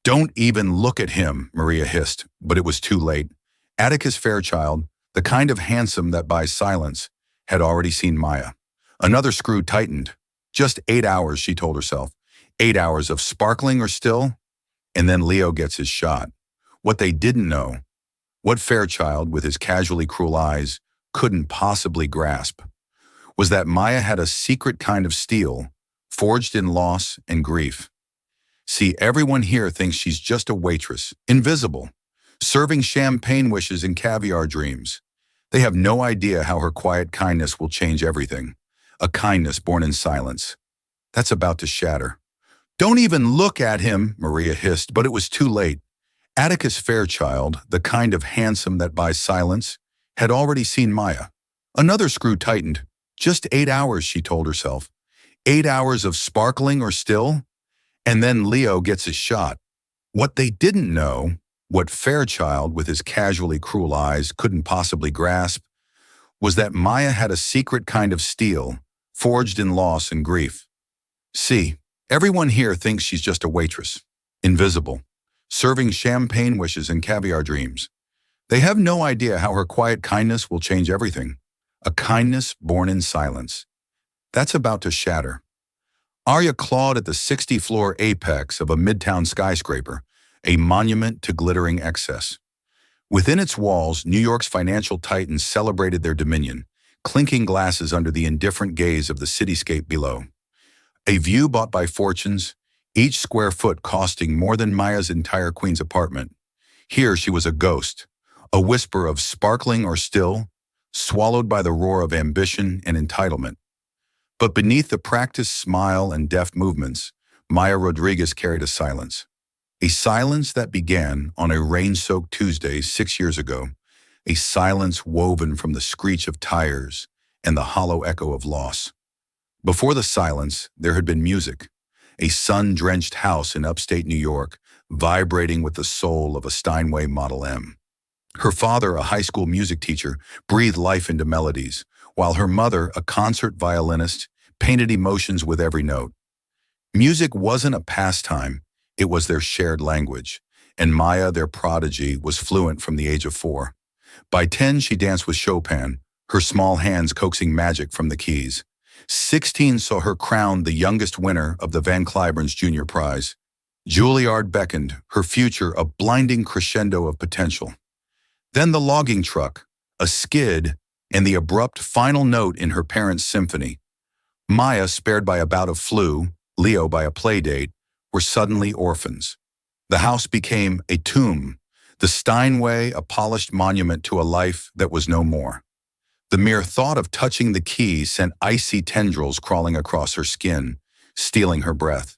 Don't even look at him, Maria hissed, but it was too late. Atticus Fairchild, the kind of handsome that buys silence, had already seen Maya. Another screw tightened. Just 8 hours, she told herself. 8 hours of sparkling or still, and then Leo gets his shot. What they didn't know, what Fairchild, with his casually cruel eyes, couldn't possibly grasp, was that Maya had a secret kind of steel, forged in loss and grief. See, everyone here thinks she's just a waitress, invisible, serving champagne wishes and caviar dreams. They have no idea how her quiet kindness will change everything. A kindness born in silence. That's about to shatter. Don't even look at him, Maria hissed, but it was too late. Atticus Fairchild, the kind of handsome that buys silence, had already seen Maya. Another screw tightened. Just 8 hours, she told herself. 8 hours of sparkling or still, and then Leo gets his shot. What they didn't know, what Fairchild, with his casually cruel eyes, couldn't possibly grasp, was that Maya had a secret kind of steel, forged in loss and grief. See, everyone here thinks she's just a waitress, invisible, serving champagne wishes and caviar dreams. They have no idea how her quiet kindness will change everything. A kindness born in silence. That's about to shatter. Arya clawed at the 60-floor apex of a midtown skyscraper, a monument to glittering excess. Within its walls, New York's financial titans celebrated their dominion, clinking glasses under the indifferent gaze of the cityscape below. A view bought by fortunes, each square foot costing more than Maya's entire queen's apartment. Here she was a ghost, a whisper of sparkling or still, swallowed by the roar of ambition and entitlement. But beneath the practiced smile and deft movements, Maya Rodriguez carried a silence. A silence that began on a rain-soaked Tuesday 6 years ago, a silence woven from the screech of tires and the hollow echo of loss. Before the silence, there had been music, a sun-drenched house in upstate New York, vibrating with the soul of a Steinway Model M. Her father, a high school music teacher, breathed life into melodies, while her mother, a concert violinist, painted emotions with every note. Music wasn't a pastime, it was their shared language, and Maya, their prodigy, was fluent from the age of 4. By 10, she danced with Chopin, her small hands coaxing magic from the keys. 16 saw her crowned the youngest winner of the Van Cliburn's Junior Prize. Juilliard beckoned, her future a blinding crescendo of potential. Then the logging truck, a skid, and the abrupt final note in her parents' symphony. Maya, spared by a bout of flu, Leo by a playdate, were suddenly orphans. The house became a tomb, the Steinway a polished monument to a life that was no more. The mere thought of touching the keys sent icy tendrils crawling across her skin, stealing her breath.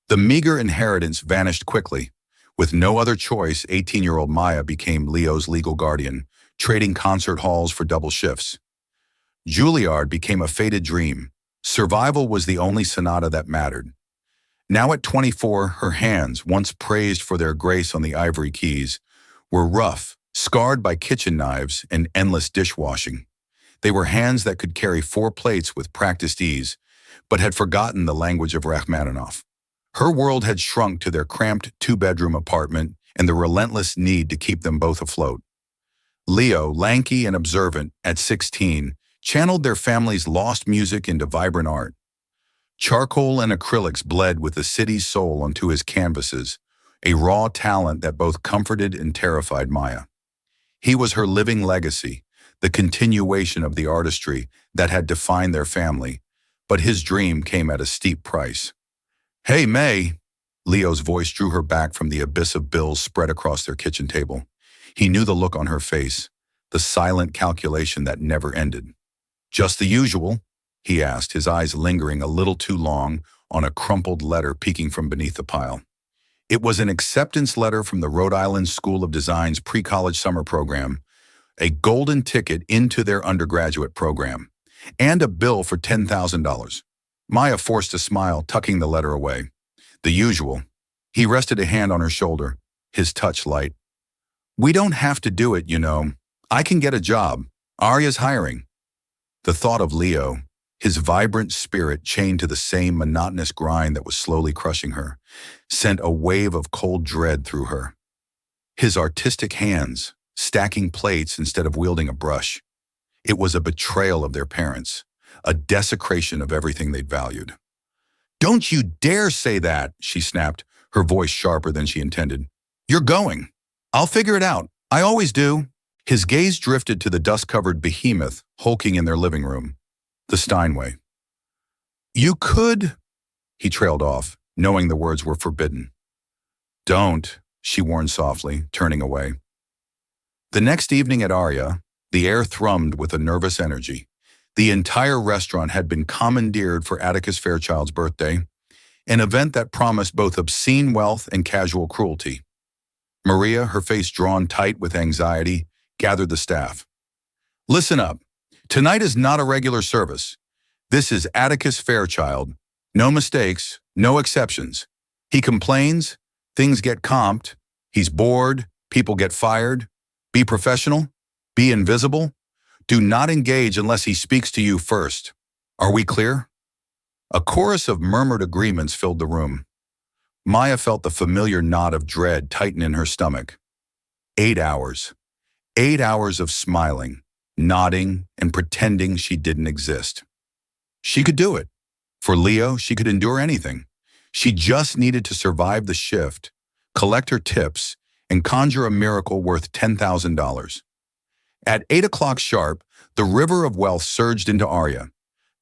The meager inheritance vanished quickly. With no other choice, 18-year-old Maya became Leo's legal guardian, trading concert halls for double shifts. Juilliard became a faded dream. Survival was the only sonata that mattered. Now at 24, her hands, once praised for their grace on the ivory keys, were rough, scarred by kitchen knives and endless dishwashing. They were hands that could carry 4 plates with practiced ease, but had forgotten the language of Rachmaninoff. Her world had shrunk to their cramped 2-bedroom apartment and the relentless need to keep them both afloat. Leo, lanky and observant, at 16, channeled their family's lost music into vibrant art. Charcoal and acrylics bled with the city's soul onto his canvases, a raw talent that both comforted and terrified Maya. He was her living legacy, the continuation of the artistry that had defined their family, but his dream came at a steep price. "Hey, May!" Leo's voice drew her back from the abyss of bills spread across their kitchen table. He knew the look on her face, the silent calculation that never ended. "Just the usual?" he asked, his eyes lingering a little too long on a crumpled letter peeking from beneath the pile. It was an acceptance letter from the Rhode Island School of Design's pre-college summer program, a golden ticket into their undergraduate program, and a bill for $10,000. Maya forced a smile, tucking the letter away. The usual. He rested a hand on her shoulder, his touch light. "We don't have to do it, you know. I can get a job. Arya's hiring." The thought of Leo, His vibrant spirit, chained to the same monotonous grind that was slowly crushing her, sent a wave of cold dread through her. His artistic hands, stacking plates instead of wielding a brush. It was a betrayal of their parents, a desecration of everything they'd valued. "Don't you dare say that," she snapped, her voice sharper than she intended. "You're going. I'll figure it out. I always do." His gaze drifted to the dust-covered behemoth hulking in their living room, the Steinway. "You could," he trailed off, knowing the words were forbidden. "Don't," she warned softly, turning away. The next evening at Aria, the air thrummed with a nervous energy. The entire restaurant had been commandeered for Atticus Fairchild's birthday, an event that promised both obscene wealth and casual cruelty. Maria, her face drawn tight with anxiety, gathered the staff. "Listen up. Tonight is not a regular service. This is Atticus Fairchild. No mistakes, no exceptions. He complains, things get comped, he's bored, people get fired. Be professional, be invisible. Do not engage unless he speaks to you first. Are we clear?" A chorus of murmured agreements filled the room. Maya felt the familiar knot of dread tighten in her stomach. 8 hours. 8 hours of smiling, nodding, and pretending she didn't exist. She could do it. For Leo, she could endure anything. She just needed to survive the shift, collect her tips, and conjure a miracle worth $10,000. At 8 o'clock sharp, the river of wealth surged into Aria.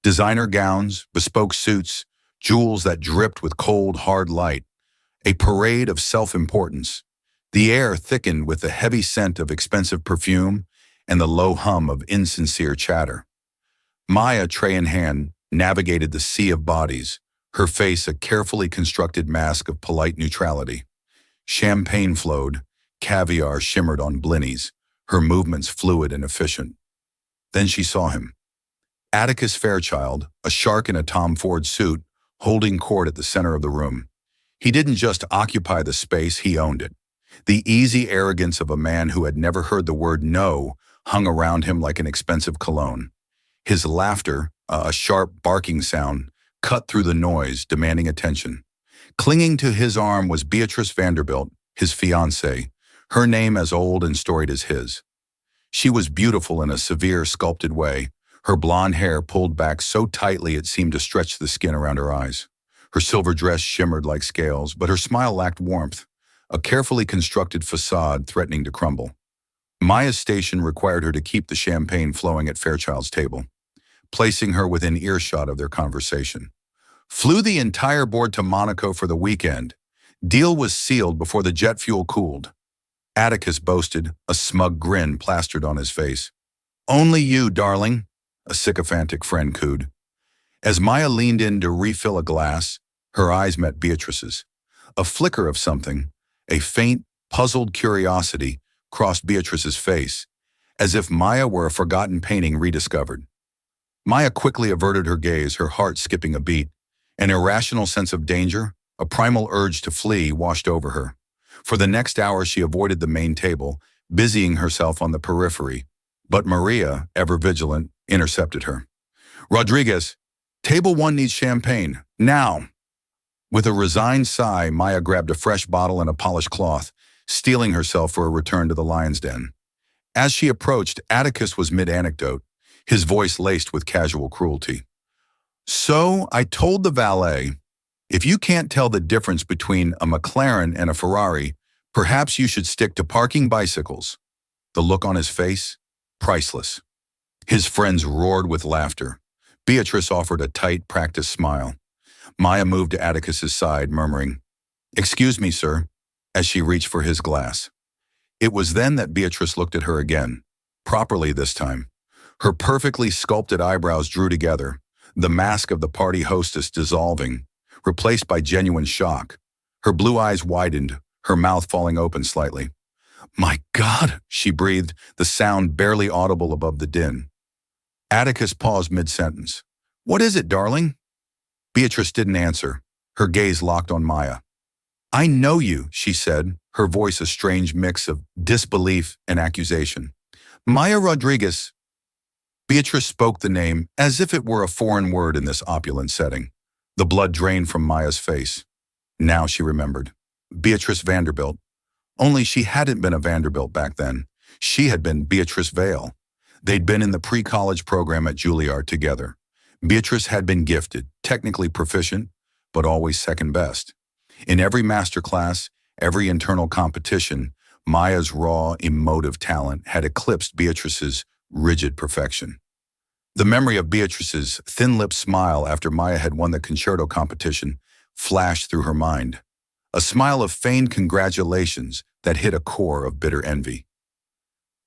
Designer gowns, bespoke suits, jewels that dripped with cold, hard light. A parade of self-importance. The air thickened with the heavy scent of expensive perfume and the low hum of insincere chatter. Maya, tray in hand, navigated the sea of bodies, her face a carefully constructed mask of polite neutrality. Champagne flowed, caviar shimmered on blinnies, her movements fluid and efficient. Then she saw him. Atticus Fairchild, a shark in a Tom Ford suit, holding court at the center of the room. He didn't just occupy the space, he owned it. The easy arrogance of a man who had never heard the word no hung around him like an expensive cologne. His laughter, a sharp barking sound, cut through the noise, demanding attention. Clinging to his arm was Beatrice Vanderbilt, his fiancée, her name as old and storied as his. She was beautiful in a severe, sculpted way, her blonde hair pulled back so tightly it seemed to stretch the skin around her eyes. Her silver dress shimmered like scales, but her smile lacked warmth, a carefully constructed facade threatening to crumble. Maya's station required her to keep the champagne flowing at Fairchild's table, placing her within earshot of their conversation. "Flew the entire board to Monaco for the weekend. Deal was sealed before the jet fuel cooled." Atticus boasted, a smug grin plastered on his face. "Only you, darling," a sycophantic friend cooed. As Maya leaned in to refill a glass, her eyes met Beatrice's. A flicker of something, a faint, puzzled curiosity, crossed Beatrice's face, as if Maya were a forgotten painting rediscovered. Maya quickly averted her gaze, her heart skipping a beat. An irrational sense of danger, a primal urge to flee, washed over her. For the next hour she avoided the main table, busying herself on the periphery, but Maria, ever vigilant, intercepted her. "Rodriguez, table 1 needs champagne, now." With a resigned sigh, Maya grabbed a fresh bottle and a polished cloth, steeling herself for a return to the lion's den. As she approached, Atticus was mid-anecdote, his voice laced with casual cruelty. "So I told the valet, if you can't tell the difference between a McLaren and a Ferrari, perhaps you should stick to parking bicycles." The look on his face, priceless. His friends roared with laughter. Beatrice offered a tight, practiced smile. Maya moved to Atticus's side, murmuring, "Excuse me, sir," as she reached for his glass. It was then that Beatrice looked at her again, properly this time. Her perfectly sculpted eyebrows drew together, the mask of the party hostess dissolving, replaced by genuine shock. Her blue eyes widened, her mouth falling open slightly. "My God," she breathed, the sound barely audible above the din. Atticus paused mid-sentence. "What is it, darling?" Beatrice didn't answer, her gaze locked on Maya. "I know you," she said, her voice a strange mix of disbelief and accusation. "Maya Rodriguez." Beatrice spoke the name as if it were a foreign word in this opulent setting. The blood drained from Maya's face. Now she remembered. Beatrice Vanderbilt. Only she hadn't been a Vanderbilt back then. She had been Beatrice Vale. They'd been in the pre-college program at Juilliard together. Beatrice had been gifted, technically proficient, but always second best. In every master class, every internal competition, Maya's raw, emotive talent had eclipsed Beatrice's rigid perfection. The memory of Beatrice's thin-lipped smile after Maya had won the concerto competition flashed through her mind. A smile of feigned congratulations that hit a core of bitter envy.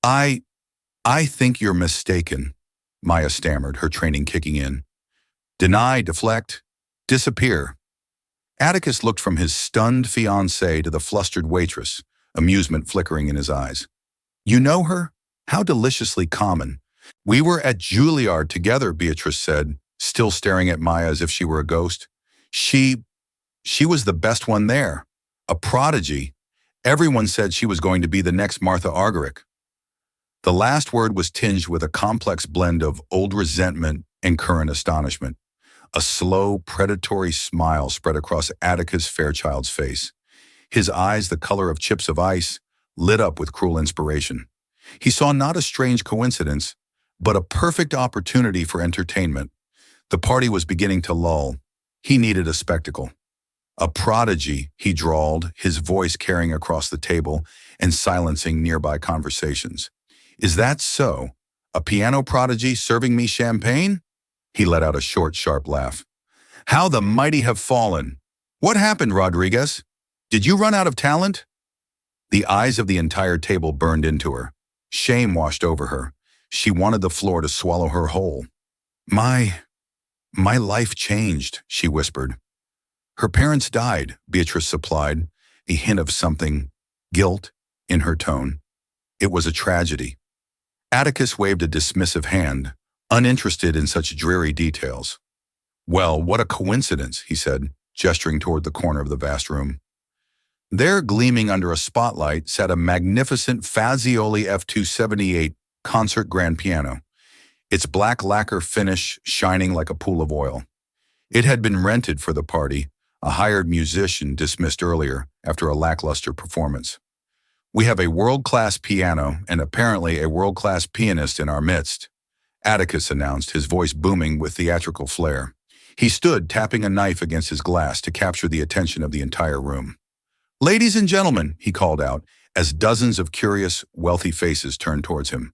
I think you're mistaken, Maya stammered, her training kicking in. Deny, deflect, disappear. Atticus looked from his stunned fiancée to the flustered waitress, amusement flickering in his eyes. You know her? How deliciously common. We were at Juilliard together, Beatrice said, still staring at Maya as if she were a ghost. She was the best one there. A prodigy. Everyone said she was going to be the next Martha Argerich. The last word was tinged with a complex blend of old resentment and current astonishment. A slow, predatory smile spread across Atticus Fairchild's face. His eyes, the color of chips of ice, lit up with cruel inspiration. He saw not a strange coincidence, but a perfect opportunity for entertainment. The party was beginning to lull. He needed a spectacle. A prodigy, he drawled, his voice carrying across the table and silencing nearby conversations. Is that so? A piano prodigy serving me champagne? He let out a short, sharp laugh. How the mighty have fallen! What happened, Rodriguez? Did you run out of talent? The eyes of the entire table burned into her. Shame washed over her. She wanted the floor to swallow her whole. My life changed, she whispered. Her parents died, Beatrice supplied, a hint of something, guilt, in her tone. It was a tragedy. Atticus waved a dismissive hand, uninterested in such dreary details. Well, what a coincidence, he said, gesturing toward the corner of the vast room. There, gleaming under a spotlight, sat a magnificent Fazioli F278 concert grand piano, its black lacquer finish shining like a pool of oil. It had been rented for the party, a hired musician dismissed earlier after a lackluster performance. We have a world-class piano and apparently a world-class pianist in our midst, Atticus announced, his voice booming with theatrical flair. He stood, tapping a knife against his glass to capture the attention of the entire room. Ladies and gentlemen, he called out, as dozens of curious, wealthy faces turned towards him.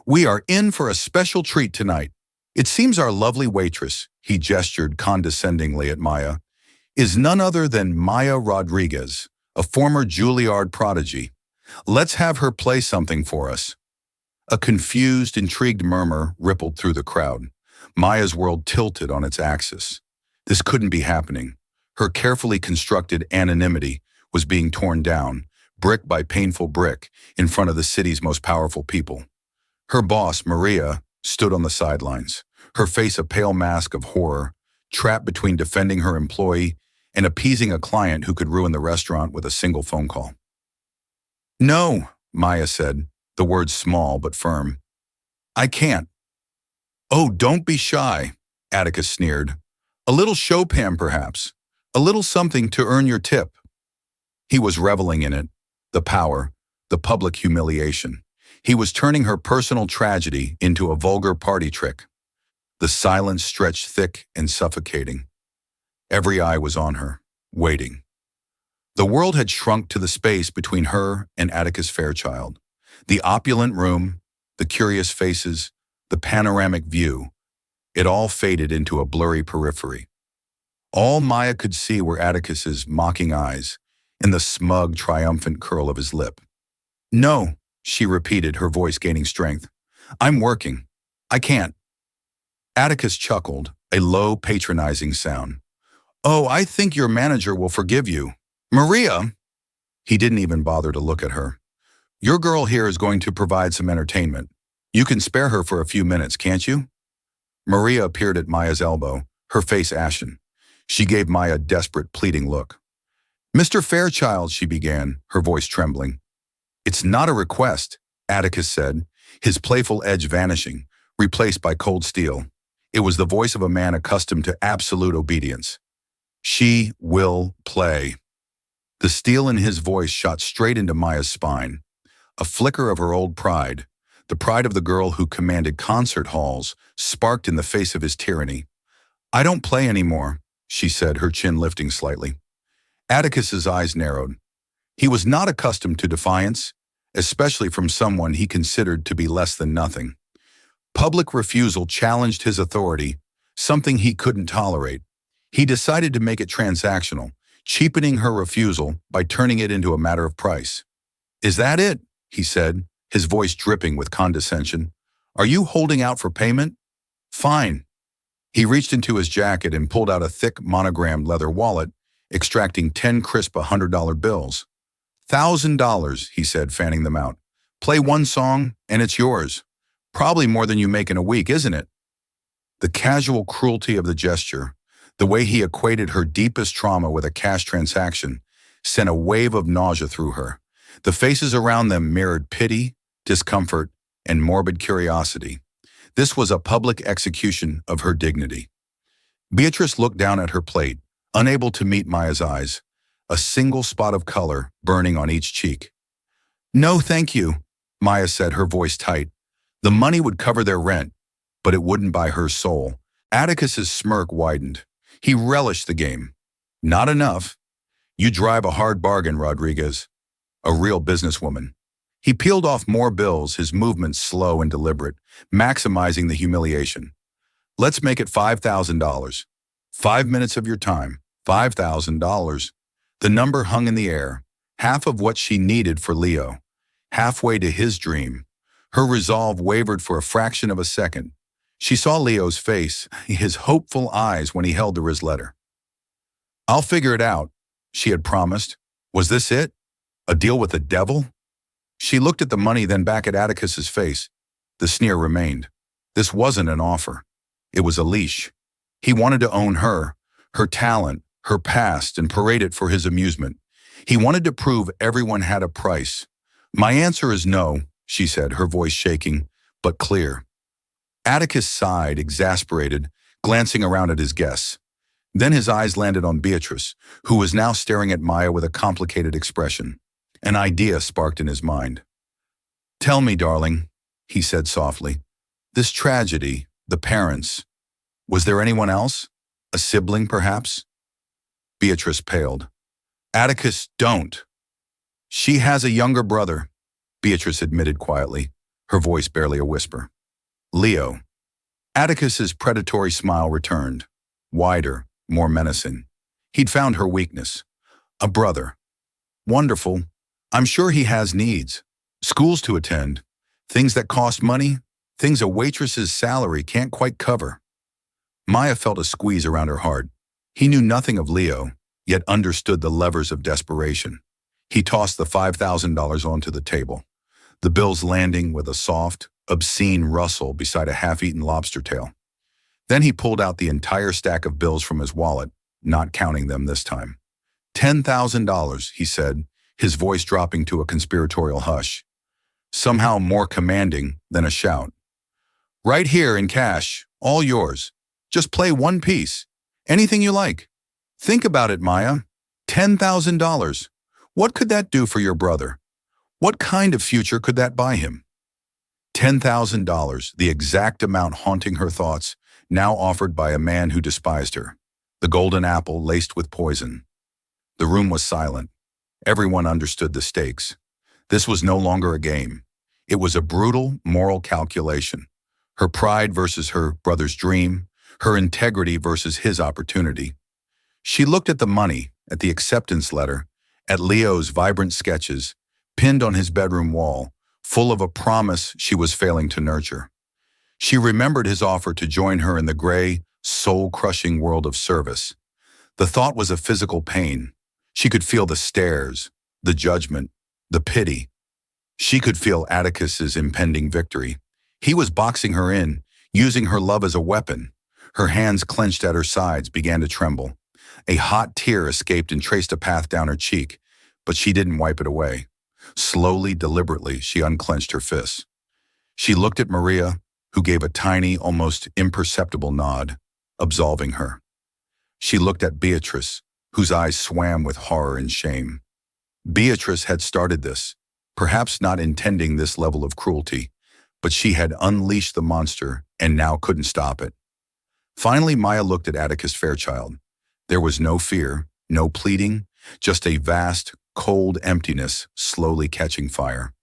We are in for a special treat tonight. It seems our lovely waitress, he gestured condescendingly at Maya, is none other than Maya Rodriguez, a former Juilliard prodigy. Let's have her play something for us. A confused, intrigued murmur rippled through the crowd. Maya's world tilted on its axis. This couldn't be happening. Her carefully constructed anonymity was being torn down, brick by painful brick, in front of the city's most powerful people. Her boss, Maria, stood on the sidelines, her face a pale mask of horror, trapped between defending her employee and appeasing a client who could ruin the restaurant with a single phone call. No, Maya said, the words small but firm. I can't. Oh, don't be shy, Atticus sneered. A little Chopin, perhaps. A little something to earn your tip. He was reveling in it, the power, the public humiliation. He was turning her personal tragedy into a vulgar party trick. The silence stretched thick and suffocating. Every eye was on her, waiting. The world had shrunk to the space between her and Atticus Fairchild. The opulent room, the curious faces, the panoramic view, it all faded into a blurry periphery. All Maya could see were Atticus's mocking eyes and the smug, triumphant curl of his lip. No, she repeated, her voice gaining strength. I'm working. I can't. Atticus chuckled, a low, patronizing sound. Oh, I think your manager will forgive you. Maria! He didn't even bother to look at her. Your girl here is going to provide some entertainment. You can spare her for a few minutes, can't you? Maria appeared at Maya's elbow, her face ashen. She gave Maya a desperate, pleading look. Mr. Fairchild, she began, her voice trembling. It's not a request, Atticus said, his playful edge vanishing, replaced by cold steel. It was the voice of a man accustomed to absolute obedience. She will play. The steel in his voice shot straight into Maya's spine. A flicker of her old pride, the pride of the girl who commanded concert halls, sparked in the face of his tyranny. "I don't play anymore," she said, her chin lifting slightly. Atticus's eyes narrowed. He was not accustomed to defiance, especially from someone he considered to be less than nothing. Public refusal challenged his authority, something he couldn't tolerate. He decided to make it transactional, cheapening her refusal by turning it into a matter of price. "Is that it?" he said, his voice dripping with condescension. "Are you holding out for payment? Fine." He reached into his jacket and pulled out a thick monogrammed leather wallet, extracting 10 crisp $100 bills. $1,000, he said, fanning them out. "Play one song, and it's yours. Probably more than you make in a week, isn't it?" The casual cruelty of the gesture, the way he equated her deepest trauma with a cash transaction, sent a wave of nausea through her. The faces around them mirrored pity, discomfort, and morbid curiosity. This was a public execution of her dignity. Beatrice looked down at her plate, unable to meet Maya's eyes, a single spot of color burning on each cheek. "No, thank you," Maya said, her voice tight. The money would cover their rent, but it wouldn't buy her soul. Atticus's smirk widened. He relished the game. "Not enough. You drive a hard bargain, Rodriguez. A real businesswoman." He peeled off more bills, his movements slow and deliberate, maximizing the humiliation. "Let's make it $5,000. 5 minutes of your time. $5,000. The number hung in the air, half of what she needed for Leo, halfway to his dream. Her resolve wavered for a fraction of a second. She saw Leo's face, his hopeful eyes when he held her his letter. "I'll figure it out," she had promised. Was this it? A deal with the devil? She looked at the money, then back at Atticus's face. The sneer remained. This wasn't an offer. It was a leash. He wanted to own her, her talent, her past, and parade it for his amusement. He wanted to prove everyone had a price. "My answer is no," she said, her voice shaking, but clear. Atticus sighed, exasperated, glancing around at his guests. Then his eyes landed on Beatrice, who was now staring at Maya with a complicated expression. An idea sparked in his mind. "Tell me, darling," he said softly. "This tragedy, the parents, was there anyone else? A sibling, perhaps?" Beatrice paled. "Atticus, don't." "She has a younger brother," Beatrice admitted quietly, her voice barely a whisper. "Leo." Atticus's predatory smile returned, wider, more menacing. He'd found her weakness. "A brother. Wonderful. I'm sure he has needs. Schools to attend. Things that cost money. Things a waitress's salary can't quite cover." Maya felt a squeeze around her heart. He knew nothing of Leo, yet understood the levers of desperation. He tossed the $5,000 onto the table, the bills landing with a soft, obscene rustle beside a half-eaten lobster tail. Then he pulled out the entire stack of bills from his wallet, not counting them this time. $10,000, he said, his voice dropping to a conspiratorial hush, somehow more commanding than a shout. "Right here in cash, all yours. Just play one piece. Anything you like. Think about it, Maya. $10,000. What could that do for your brother? What kind of future could that buy him?" $10,000, the exact amount haunting her thoughts, now offered by a man who despised her. The golden apple laced with poison. The room was silent. Everyone understood the stakes. This was no longer a game. It was a brutal moral calculation. Her pride versus her brother's dream, her integrity versus his opportunity. She looked at the money, at the acceptance letter, at Leo's vibrant sketches, pinned on his bedroom wall, full of a promise she was failing to nurture. She remembered his offer to join her in the gray, soul-crushing world of service. The thought was a physical pain. She could feel the stares, the judgment, the pity. She could feel Atticus's impending victory. He was boxing her in, using her love as a weapon. Her hands clenched at her sides began to tremble. A hot tear escaped and traced a path down her cheek, but she didn't wipe it away. Slowly, deliberately, she unclenched her fists. She looked at Maria, who gave a tiny, almost imperceptible nod, absolving her. She looked at Beatrice, whose eyes swam with horror and shame. Beatrice had started this, perhaps not intending this level of cruelty, but she had unleashed the monster and now couldn't stop it. Finally, Maya looked at Atticus Fairchild. There was no fear, no pleading, just a vast, cold emptiness slowly catching fire.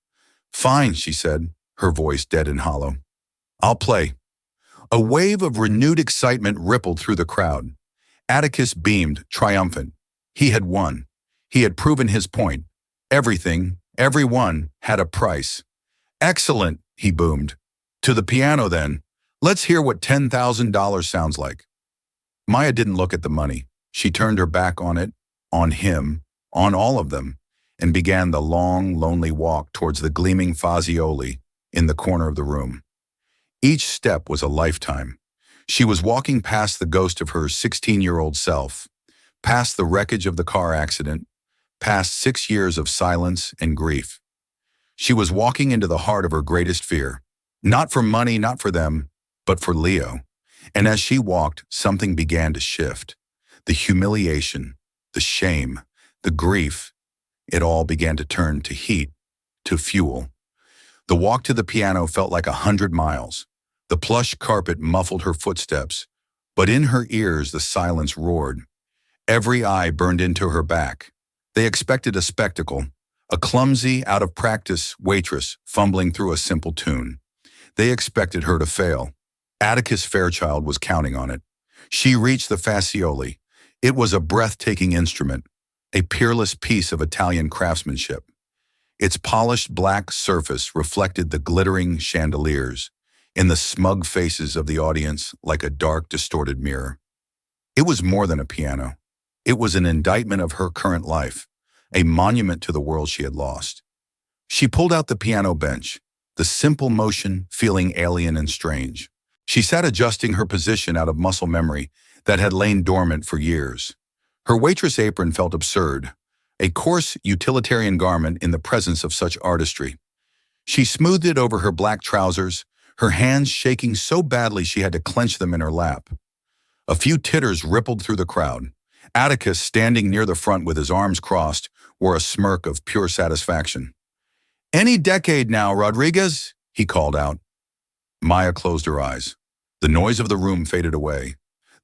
"Fine," she said, her voice dead and hollow. "I'll play." A wave of renewed excitement rippled through the crowd. Atticus beamed, triumphant. He had won. He had proven his point. Everything, everyone, had a price. "Excellent," he boomed. "To the piano, then. Let's hear what $10,000 sounds like." Maya didn't look at the money. She turned her back on it, on him, on all of them, and began the long, lonely walk towards the gleaming fazioli in the corner of the room. Each step was a lifetime. She was walking past the ghost of her 16-year-old self, past the wreckage of the car accident, past 6 years of silence and grief. She was walking into the heart of her greatest fear, not for money, not for them, but for Leo. And as she walked, something began to shift. The humiliation, the shame, the grief, it all began to turn to heat, to fuel. The walk to the piano felt like 100 miles. The plush carpet muffled her footsteps, but in her ears the silence roared. Every eye burned into her back. They expected a spectacle, a clumsy, out-of-practice waitress fumbling through a simple tune. They expected her to fail. Atticus Fairchild was counting on it. She reached the fascioli. It was a breathtaking instrument, a peerless piece of Italian craftsmanship. Its polished black surface reflected the glittering chandeliers in the smug faces of the audience like a dark, distorted mirror. It was more than a piano. It was an indictment of her current life, a monument to the world she had lost. She pulled out the piano bench, the simple motion feeling alien and strange. She sat adjusting her position out of muscle memory that had lain dormant for years. Her waitress apron felt absurd, a coarse utilitarian garment in the presence of such artistry. She smoothed it over her black trousers, her hands shaking so badly she had to clench them in her lap. A few titters rippled through the crowd. Atticus, standing near the front with his arms crossed, wore a smirk of pure satisfaction. "Any decade now, Rodriguez," he called out. Maya closed her eyes. The noise of the room faded away.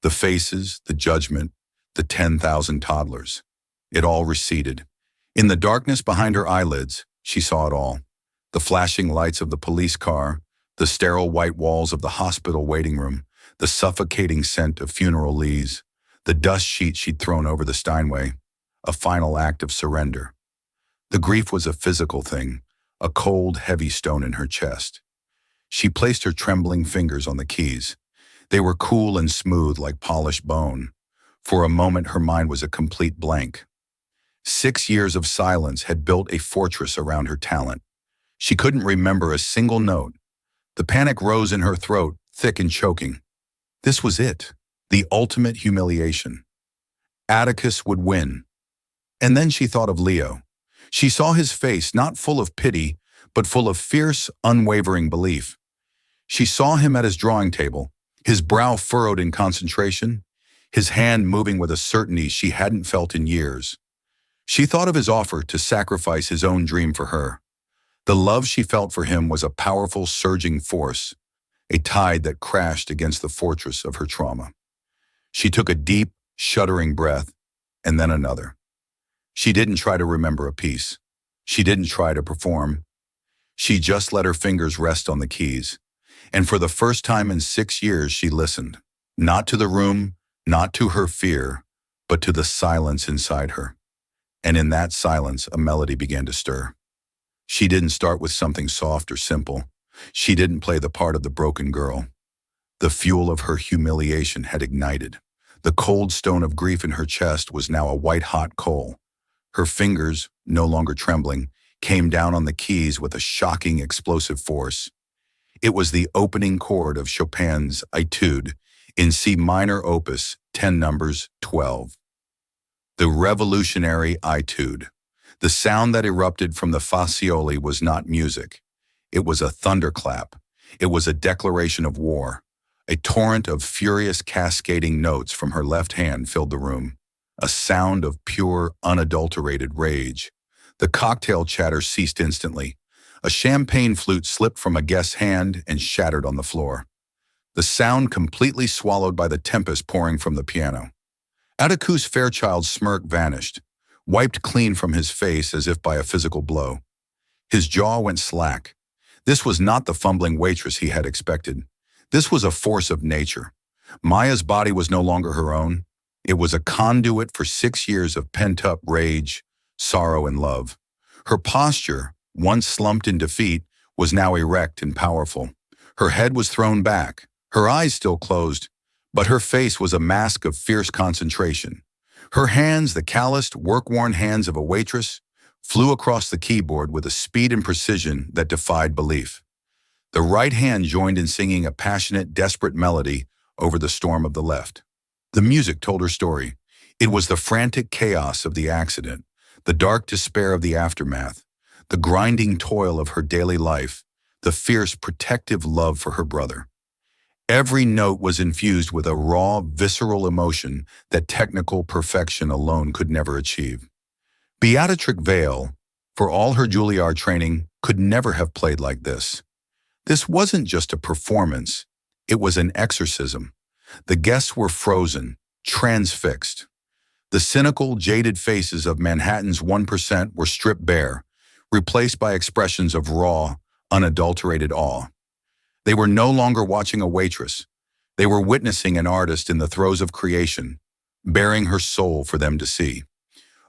The faces, the judgment, the 10,000 toddlers. It all receded. In the darkness behind her eyelids, she saw it all. The flashing lights of the police car, the sterile white walls of the hospital waiting room, the suffocating scent of funeral leaves, the dust sheet she'd thrown over the Steinway, a final act of surrender. The grief was a physical thing, a cold, heavy stone in her chest. She placed her trembling fingers on the keys. They were cool and smooth like polished bone. For a moment, her mind was a complete blank. 6 years of silence had built a fortress around her talent. She couldn't remember a single note. The panic rose in her throat, thick and choking. This was it, the ultimate humiliation. Atticus would win. And then she thought of Leo. She saw his face not full of pity, but full of fierce, unwavering belief. She saw him at his drawing table, his brow furrowed in concentration, his hand moving with a certainty she hadn't felt in years. She thought of his offer to sacrifice his own dream for her. The love she felt for him was a powerful, surging force, a tide that crashed against the fortress of her trauma. She took a deep, shuddering breath, and then another. She didn't try to remember a piece. She didn't try to perform. She just let her fingers rest on the keys. And for the first time in 6 years, she listened. Not to the room, not to her fear, but to the silence inside her. And in that silence, a melody began to stir. She didn't start with something soft or simple. She didn't play the part of the broken girl. The fuel of her humiliation had ignited. The cold stone of grief in her chest was now a white-hot coal. Her fingers, no longer trembling, came down on the keys with a shocking, explosive force. It was the opening chord of Chopin's Etude in C minor opus 10 numbers 12. The revolutionary Etude. The sound that erupted from the fascioli was not music. It was a thunderclap. It was a declaration of war. A torrent of furious cascading notes from her left hand filled the room, a sound of pure, unadulterated rage. The cocktail chatter ceased instantly. A champagne flute slipped from a guest's hand and shattered on the floor, the sound completely swallowed by the tempest pouring from the piano. Atticus Fairchild's smirk vanished, wiped clean from his face as if by a physical blow. His jaw went slack. This was not the fumbling waitress he had expected. This was a force of nature. Maya's body was no longer her own. It was a conduit for 6 years of pent-up rage, sorrow, and love. Her posture, once slumped in defeat, was now erect and powerful. Her head was thrown back, her eyes still closed, but her face was a mask of fierce concentration. Her hands, the calloused, work-worn hands of a waitress, flew across the keyboard with a speed and precision that defied belief. The right hand joined in singing a passionate, desperate melody over the storm of the left. The music told her story. It was the frantic chaos of the accident, the dark despair of the aftermath, the grinding toil of her daily life, the fierce, protective love for her brother. Every note was infused with a raw, visceral emotion that technical perfection alone could never achieve. Beatrix Vale, for all her Juilliard training, could never have played like this. This wasn't just a performance, it was an exorcism. The guests were frozen, transfixed. The cynical, jaded faces of Manhattan's 1% were stripped bare, replaced by expressions of raw, unadulterated awe. They were no longer watching a waitress. They were witnessing an artist in the throes of creation, bearing her soul for them to see.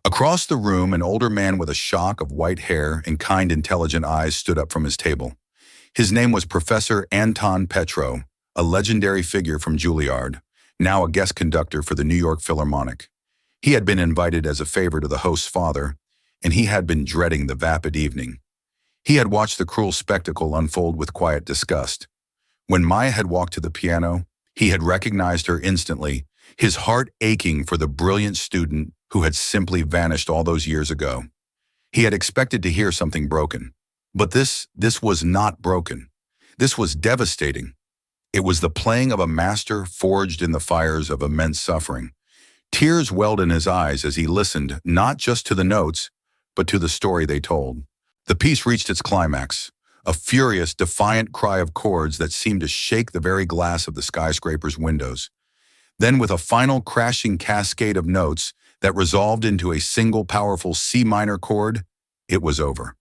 Across the room, an older man with a shock of white hair and kind, intelligent eyes stood up from his table. His name was Professor Anton Petro, a legendary figure from Juilliard, now a guest conductor for the New York Philharmonic. He had been invited as a favor to the host's father, and he had been dreading the vapid evening. He had watched the cruel spectacle unfold with quiet disgust. When Maya had walked to the piano, he had recognized her instantly, his heart aching for the brilliant student who had simply vanished all those years ago. He had expected to hear something broken. But this was not broken. This was devastating. It was the playing of a master forged in the fires of immense suffering. Tears welled in his eyes as he listened not just to the notes, but to the story they told. The piece reached its climax, a furious, defiant cry of chords that seemed to shake the very glass of the skyscraper's windows. Then, with a final crashing cascade of notes that resolved into a single powerful C minor chord, it was over.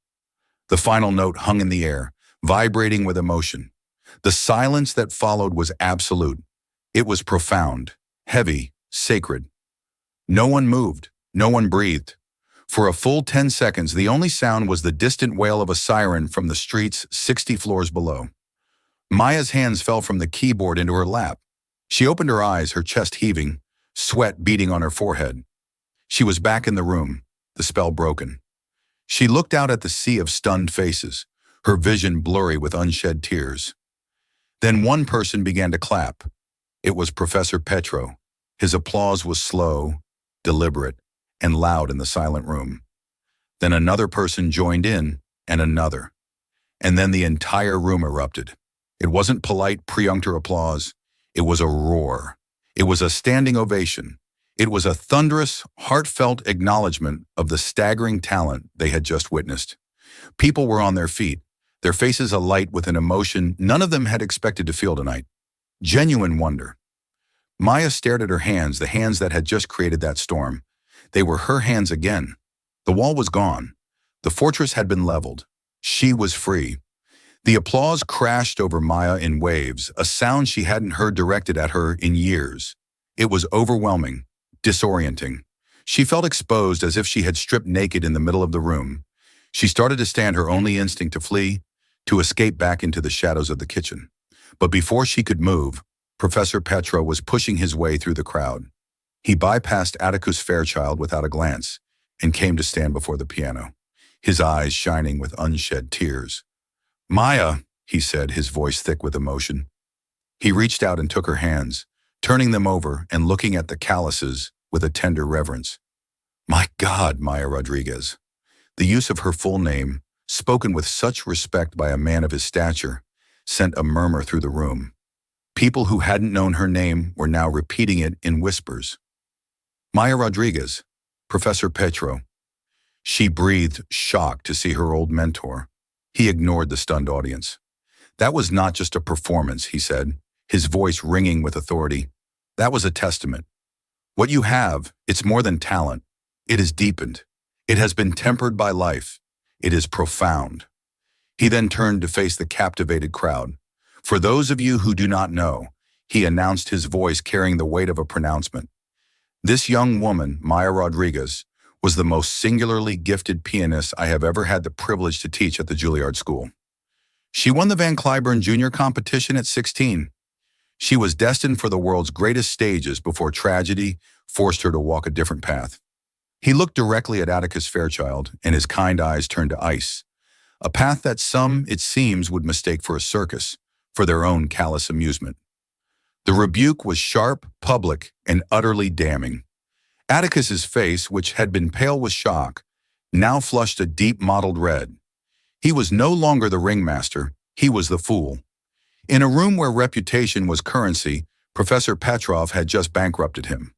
The final note hung in the air, vibrating with emotion. The silence that followed was absolute. It was profound, heavy, sacred. No one moved, no one breathed. For a full 10 seconds, the only sound was the distant wail of a siren from the streets 60 floors below. Maya's hands fell from the keyboard into her lap. She opened her eyes, her chest heaving, sweat beading on her forehead. She was back in the room, the spell broken. She looked out at the sea of stunned faces, her vision blurry with unshed tears. Then one person began to clap. It was Professor Petro. His applause was slow, deliberate, and loud in the silent room. Then another person joined in, and another. And then the entire room erupted. It wasn't polite, perfunctory applause. It was a roar. It was a standing ovation. It was a thunderous, heartfelt acknowledgement of the staggering talent they had just witnessed. People were on their feet, their faces alight with an emotion none of them had expected to feel tonight. Genuine wonder. Maya stared at her hands, the hands that had just created that storm. They were her hands again. The wall was gone. The fortress had been leveled. She was free. The applause crashed over Maya in waves, a sound she hadn't heard directed at her in years. It was overwhelming, disorienting. She felt exposed as if she had stripped naked in the middle of the room. She started to stand, her only instinct to flee, to escape back into the shadows of the kitchen. But before she could move, Professor Petro was pushing his way through the crowd. He bypassed Atticus Fairchild without a glance and came to stand before the piano, his eyes shining with unshed tears. "Maya," he said, his voice thick with emotion. He reached out and took her hands, turning them over and looking at the calluses with a tender reverence. "My God, Maya Rodriguez." The use of her full name, spoken with such respect by a man of his stature, sent a murmur through the room. People who hadn't known her name were now repeating it in whispers. Maya Rodriguez, Professor Petro. She breathed, shocked to see her old mentor. He ignored the stunned audience. That was not just a performance, he said, his voice ringing with authority. That was a testament. What you have, it's more than talent. It is deepened. It has been tempered by life. It is profound. He then turned to face the captivated crowd. For those of you who do not know, he announced, his voice carrying the weight of a pronouncement. This young woman, Maya Rodriguez, was the most singularly gifted pianist I have ever had the privilege to teach at the Juilliard School. She won the Van Cliburn Junior competition at 16. She was destined for the world's greatest stages before tragedy forced her to walk a different path. He looked directly at Atticus Fairchild, and his kind eyes turned to ice, a path that some, it seems, would mistake for a circus, for their own callous amusement. The rebuke was sharp, public, and utterly damning. Atticus's face, which had been pale with shock, now flushed a deep mottled red. He was no longer the ringmaster, he was the fool. In a room where reputation was currency, Professor Petrov had just bankrupted him.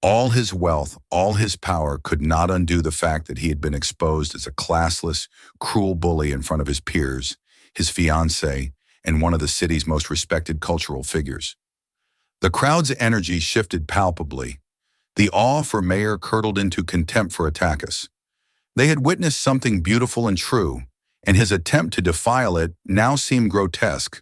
All his wealth, all his power could not undo the fact that he had been exposed as a classless, cruel bully in front of his peers, his fiancée, and one of the city's most respected cultural figures. The crowd's energy shifted palpably. The awe for Mayer curdled into contempt for Atticus. They had witnessed something beautiful and true, and his attempt to defile it now seemed grotesque.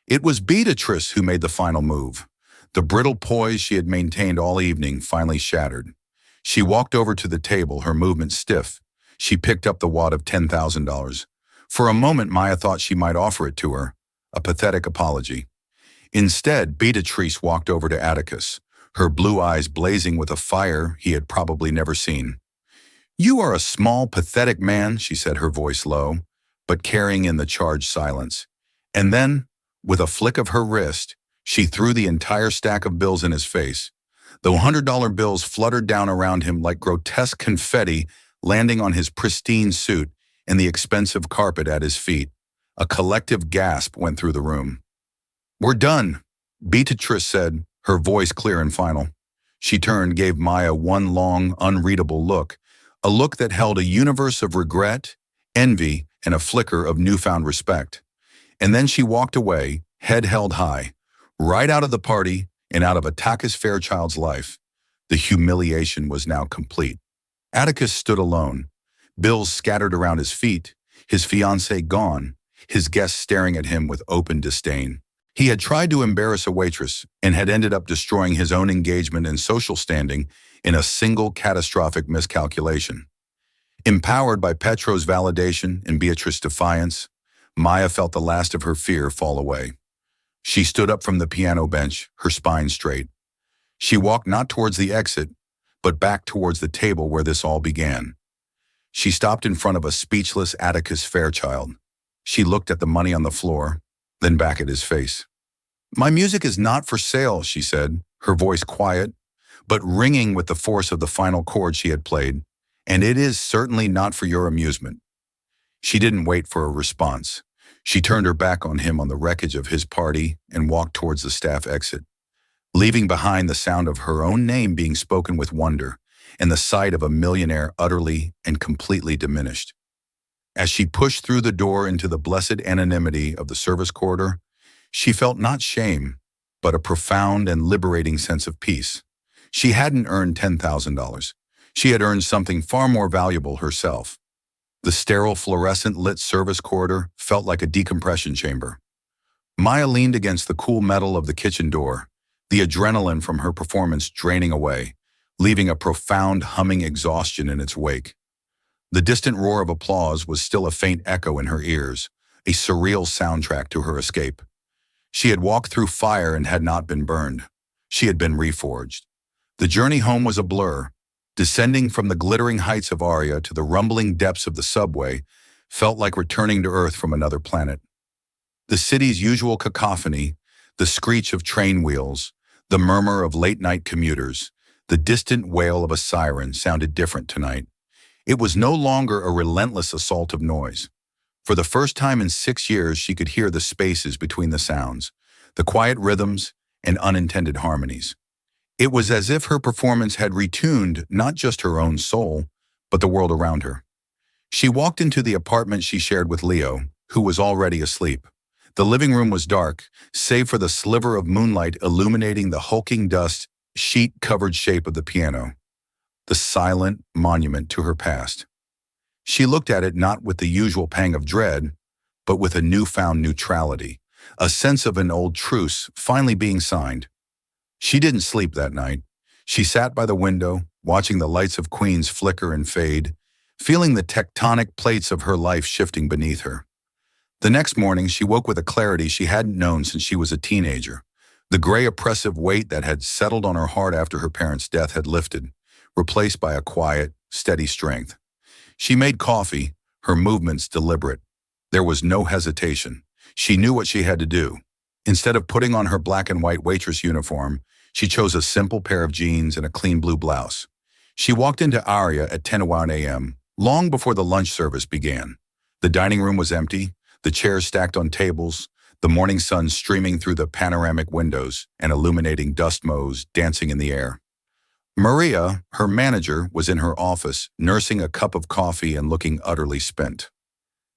It was Beatrice who made the final move. The brittle poise she had maintained all evening finally shattered. She walked over to the table, her movement stiff. She picked up the wad of $10,000. For a moment, Maya thought she might offer it to her, a pathetic apology. Instead, Beatrice walked over to Atticus, her blue eyes blazing with a fire he had probably never seen. "You are a small, pathetic man," she said, her voice low, but carrying in the charged silence. And then, with a flick of her wrist, she threw the entire stack of bills in his face. The $100 bills fluttered down around him like grotesque confetti, landing on his pristine suit and the expensive carpet at his feet. A collective gasp went through the room. "We're done," Beatrice said, her voice clear and final. She turned, gave Maya one long, unreadable look, a look that held a universe of regret, envy, and a flicker of newfound respect. And then she walked away, head held high, right out of the party and out of Atticus Fairchild's life. The humiliation was now complete. Atticus stood alone, bills scattered around his feet, his fiancée gone, his guests staring at him with open disdain. He had tried to embarrass a waitress and had ended up destroying his own engagement and social standing in a single catastrophic miscalculation. Empowered by Petro's validation and Beatrice's defiance, Maya felt the last of her fear fall away. She stood up from the piano bench, her spine straight. She walked not towards the exit, but back towards the table where this all began. She stopped in front of a speechless Atticus Fairchild. She looked at the money on the floor, then back at his face. "My music is not for sale," she said, her voice quiet, but ringing with the force of the final chord she had played, "and it is certainly not for your amusement." She didn't wait for a response. She turned her back on him on the wreckage of his party and walked towards the staff exit, leaving behind the sound of her own name being spoken with wonder and the sight of a millionaire utterly and completely diminished. As she pushed through the door into the blessed anonymity of the service corridor, she felt not shame, but a profound and liberating sense of peace. She hadn't earned $10,000. She had earned something far more valuable herself. The sterile fluorescent-lit service corridor felt like a decompression chamber. Maya leaned against the cool metal of the kitchen door, the adrenaline from her performance draining away, leaving a profound humming exhaustion in its wake. The distant roar of applause was still a faint echo in her ears, a surreal soundtrack to her escape. She had walked through fire and had not been burned. She had been reforged. The journey home was a blur. Descending from the glittering heights of Aria to the rumbling depths of the subway felt like returning to Earth from another planet. The city's usual cacophony, the screech of train wheels, the murmur of late-night commuters, the distant wail of a siren sounded different tonight. It was no longer a relentless assault of noise. For the first time in 6 years, she could hear the spaces between the sounds, the quiet rhythms and unintended harmonies. It was as if her performance had retuned not just her own soul, but the world around her. She walked into the apartment she shared with Leo, who was already asleep. The living room was dark, save for the sliver of moonlight illuminating the hulking dust sheet-covered shape of the piano, the silent monument to her past. She looked at it not with the usual pang of dread, but with a newfound neutrality, a sense of an old truce finally being signed. She didn't sleep that night. She sat by the window, watching the lights of Queens flicker and fade, feeling the tectonic plates of her life shifting beneath her. The next morning, she woke with a clarity she hadn't known since she was a teenager. The gray oppressive weight that had settled on her heart after her parents' death had lifted, replaced by a quiet, steady strength. She made coffee, her movements deliberate. There was no hesitation. She knew what she had to do. Instead of putting on her black and white waitress uniform, she chose a simple pair of jeans and a clean blue blouse. She walked into Aria at 10:01 a.m., long before the lunch service began. The dining room was empty, the chairs stacked on tables, the morning sun streaming through the panoramic windows and illuminating dust motes dancing in the air. Maria, her manager, was in her office, nursing a cup of coffee and looking utterly spent.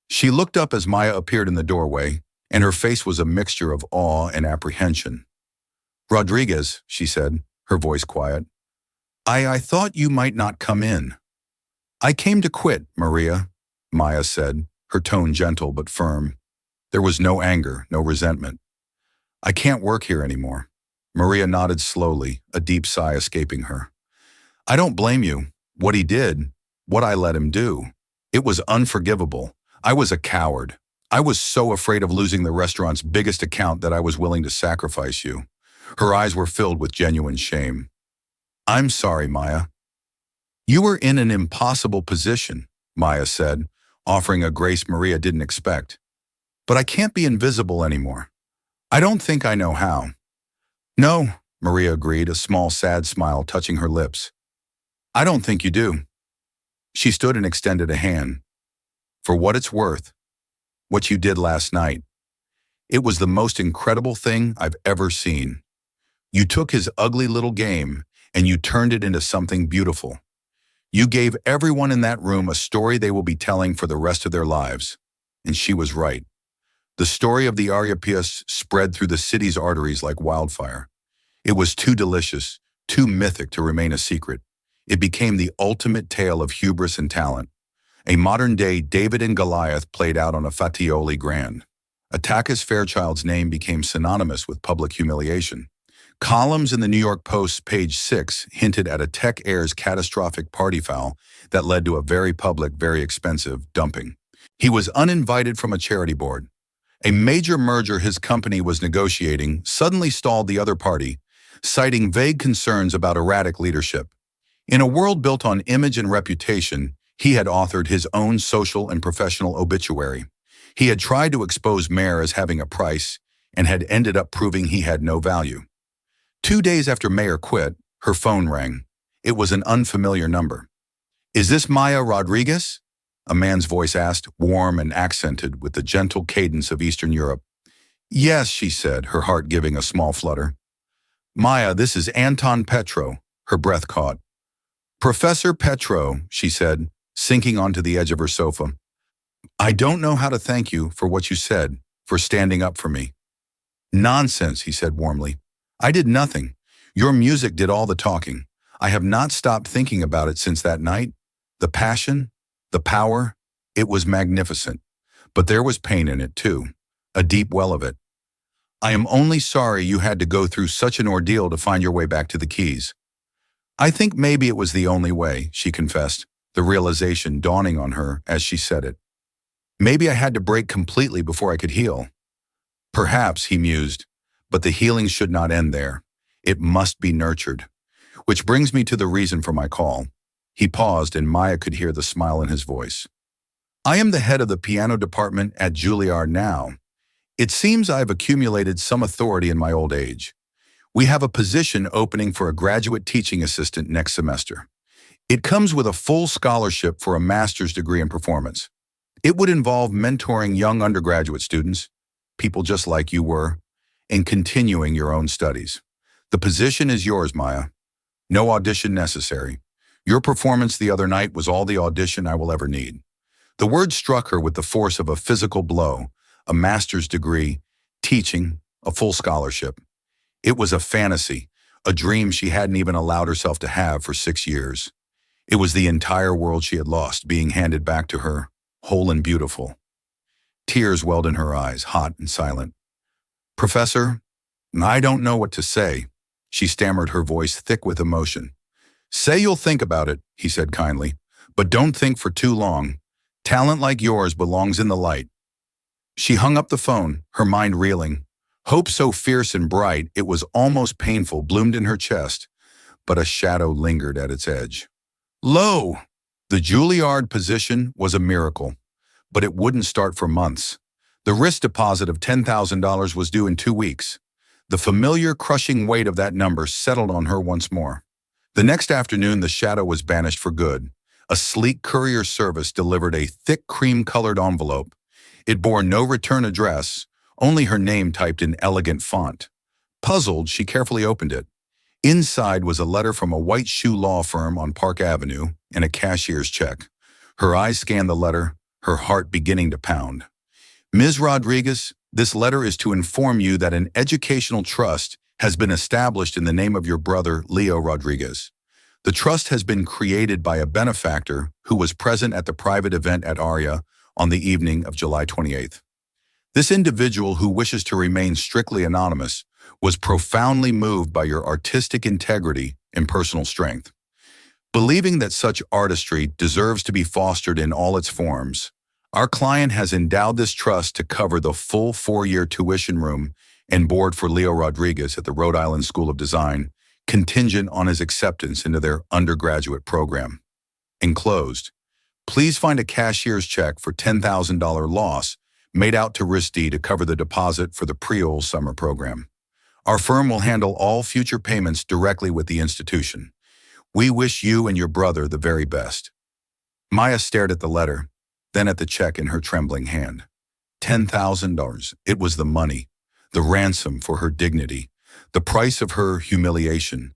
She looked up as Maya appeared in the doorway, and her face was a mixture of awe and apprehension. "Rodriguez," she said, her voice quiet. I thought you might not come in." "I came to quit, Maria," Maya said, her tone gentle but firm. There was no anger, no resentment. "I can't work here anymore." Maria nodded slowly, a deep sigh escaping her. "I don't blame you. What he did, what I let him do, it was unforgivable. I was a coward. I was so afraid of losing the restaurant's biggest account that I was willing to sacrifice you." Her eyes were filled with genuine shame. "I'm sorry, Maya." "You were in an impossible position," Maya said, offering a grace Maria didn't expect. "But I can't be invisible anymore. I don't think I know how." "No," Maria agreed, a small sad smile touching her lips. "I don't think you do." She stood and extended a hand. "For what it's worth, what you did last night, it was the most incredible thing I've ever seen. You took his ugly little game and you turned it into something beautiful. You gave everyone in that room a story they will be telling for the rest of their lives." And she was right. The story of the Areopagus spread through the city's arteries like wildfire. It was too delicious, too mythic to remain a secret. It became the ultimate tale of hubris and talent. A modern-day David and Goliath played out on a Fatioli grand. Atticus Fairchild's name became synonymous with public humiliation. Columns in the New York Post's page 6 hinted at a tech heir's catastrophic party foul that led to a very public, very expensive dumping. He was uninvited from a charity board. A major merger his company was negotiating suddenly stalled the other party, citing vague concerns about erratic leadership. In a world built on image and reputation, he had authored his own social and professional obituary. He had tried to expose Mayer as having a price and had ended up proving he had no value. 2 days after Mayer quit, her phone rang. It was an unfamiliar number. "Is this Maya Rodriguez?" a man's voice asked, warm and accented with the gentle cadence of Eastern Europe. "Yes," she said, her heart giving a small flutter. "Maya, this is Anton Petro," her breath caught. "Professor Petro," she said, sinking onto the edge of her sofa. "I don't know how to thank you for what you said, for standing up for me." "Nonsense," he said warmly. "I did nothing. Your music did all the talking. I have not stopped thinking about it since that night. The passion, the power, it was magnificent. But there was pain in it too, a deep well of it. I am only sorry you had to go through such an ordeal to find your way back to the Keys." "I think maybe it was the only way," she confessed, the realization dawning on her as she said it. "Maybe I had to break completely before I could heal." "Perhaps," he mused, "but the healing should not end there. It must be nurtured. Which brings me to the reason for my call." He paused and Maya could hear the smile in his voice. "I am the head of the piano department at Juilliard now. It seems I've accumulated some authority in my old age. We have a position opening for a graduate teaching assistant next semester. It comes with a full scholarship for a master's degree in performance. It would involve mentoring young undergraduate students, people just like you were, and continuing your own studies. The position is yours, Maya. No audition necessary. Your performance the other night was all the audition I will ever need. The word struck her with the force of a physical blow, a master's degree, teaching, a full scholarship. It was a fantasy, a dream she hadn't even allowed herself to have for 6 years. It was the entire world she had lost being handed back to her, whole and beautiful. Tears welled in her eyes, hot and silent. Professor, I don't know what to say, she stammered, her voice thick with emotion. Say you'll think about it, he said kindly, but don't think for too long. Talent like yours belongs in the light. She hung up the phone, her mind reeling. Hope so fierce and bright it was almost painful bloomed in her chest, but a shadow lingered at its edge. Lo! The Juilliard position was a miracle, but it wouldn't start for months. The risk deposit of $10,000 was due in 2 weeks. The familiar crushing weight of that number settled on her once more. The next afternoon, the shadow was banished for good. A sleek courier service delivered a thick cream-colored envelope. It bore no return address, only her name typed in elegant font. Puzzled, she carefully opened it. Inside was a letter from a white shoe law firm on Park Avenue and a cashier's check. Her eyes scanned the letter, her heart beginning to pound. Ms. Rodriguez, this letter is to inform you that an educational trust has been established in the name of your brother, Leo Rodriguez. The trust has been created by a benefactor who was present at the private event at Aria on the evening of July 28th. This individual, who wishes to remain strictly anonymous, was profoundly moved by your artistic integrity and personal strength. Believing that such artistry deserves to be fostered in all its forms, our client has endowed this trust to cover the full 4-year tuition room and board for Leo Rodriguez at the Rhode Island School of Design, contingent on his acceptance into their undergraduate program. Enclosed, please find a cashier's check for $10,000 loss made out to RISD to cover the deposit for the Creole summer program. Our firm will handle all future payments directly with the institution. We wish you and your brother the very best. Maya stared at the letter, then at the check in her trembling hand. $10,000. It was the money, the ransom for her dignity, the price of her humiliation.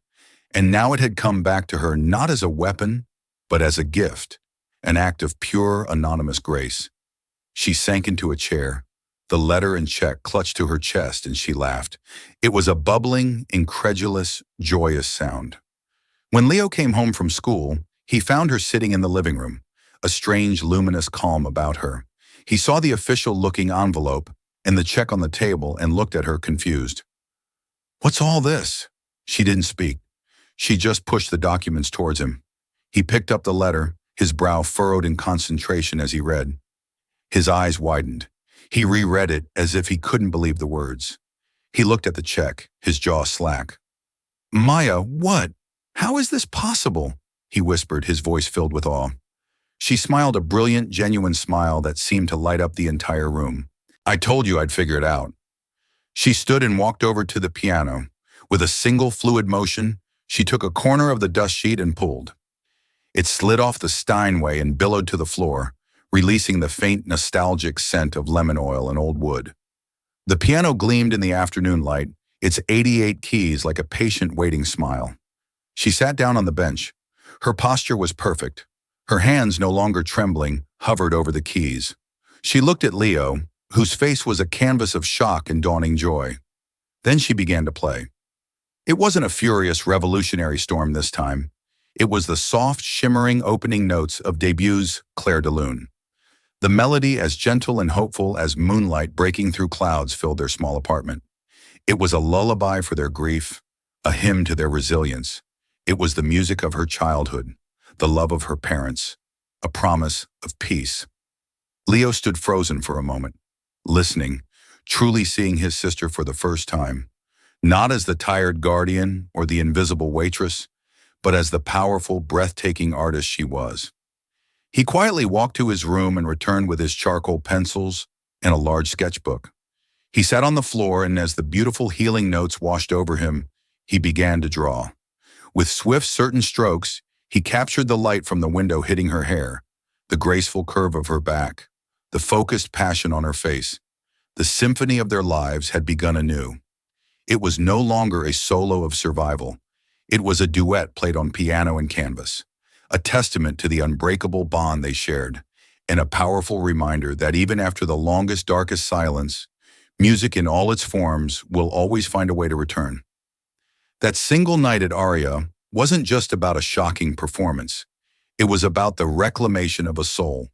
And now it had come back to her not as a weapon, but as a gift, an act of pure, anonymous grace. She sank into a chair, the letter and check clutched to her chest, and she laughed. It was a bubbling, incredulous, joyous sound. When Leo came home from school, he found her sitting in the living room, a strange, luminous calm about her. He saw the official-looking envelope and the check on the table and looked at her confused. What's all this? She didn't speak. She just pushed the documents towards him. He picked up the letter, his brow furrowed in concentration as he read. His eyes widened. He reread it as if he couldn't believe the words. He looked at the check, his jaw slack. Maya, what? How is this possible? He whispered, his voice filled with awe. She smiled, a brilliant, genuine smile that seemed to light up the entire room. I told you I'd figure it out. She stood and walked over to the piano. With a single fluid motion, she took a corner of the dust sheet and pulled. It slid off the Steinway and billowed to the floor, releasing the faint, nostalgic scent of lemon oil and old wood. The piano gleamed in the afternoon light, its 88 keys like a patient waiting smile. She sat down on the bench. Her posture was perfect. Her hands, no longer trembling, hovered over the keys. She looked at Leo, whose face was a canvas of shock and dawning joy. Then she began to play. It wasn't a furious, revolutionary storm this time. It was the soft, shimmering opening notes of Debut's Clair de Lune. The melody, as gentle and hopeful as moonlight breaking through clouds, filled their small apartment. It was a lullaby for their grief, a hymn to their resilience. It was the music of her childhood, the love of her parents, a promise of peace. Leo stood frozen for a moment, listening, truly seeing his sister for the first time, not as the tired guardian or the invisible waitress, but as the powerful, breathtaking artist she was. He quietly walked to his room and returned with his charcoal pencils and a large sketchbook. He sat on the floor, and as the beautiful healing notes washed over him, he began to draw. With swift, certain strokes, he captured the light from the window hitting her hair, the graceful curve of her back, the focused passion on her face. The symphony of their lives had begun anew. It was no longer a solo of survival. It was a duet played on piano and canvas, a testament to the unbreakable bond they shared, and a powerful reminder that even after the longest, darkest silence, music in all its forms will always find a way to return. That single night at Aria wasn't just about a shocking performance. It was about the reclamation of a soul.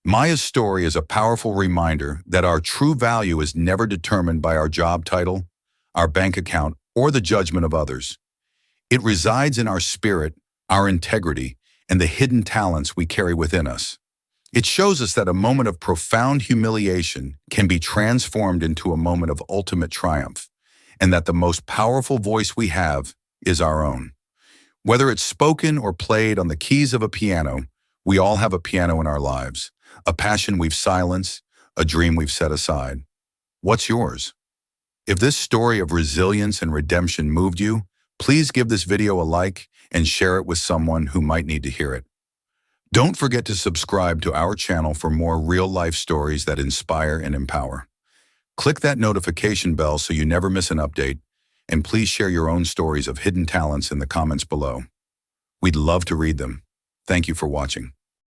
Maya's story is a powerful reminder that our true value is never determined by our job title, our bank account, or the judgment of others. It resides in our spirit, our integrity, and the hidden talents we carry within us. It shows us that a moment of profound humiliation can be transformed into a moment of ultimate triumph, and that the most powerful voice we have is our own. Whether it's spoken or played on the keys of a piano, we all have a piano in our lives, a passion we've silenced, a dream we've set aside. What's yours? If this story of resilience and redemption moved you, please give this video a like and share it with someone who might need to hear it. Don't forget to subscribe to our channel for more real-life stories that inspire and empower. Click that notification bell so you never miss an update, and please share your own stories of hidden talents in the comments below. We'd love to read them. Thank you for watching.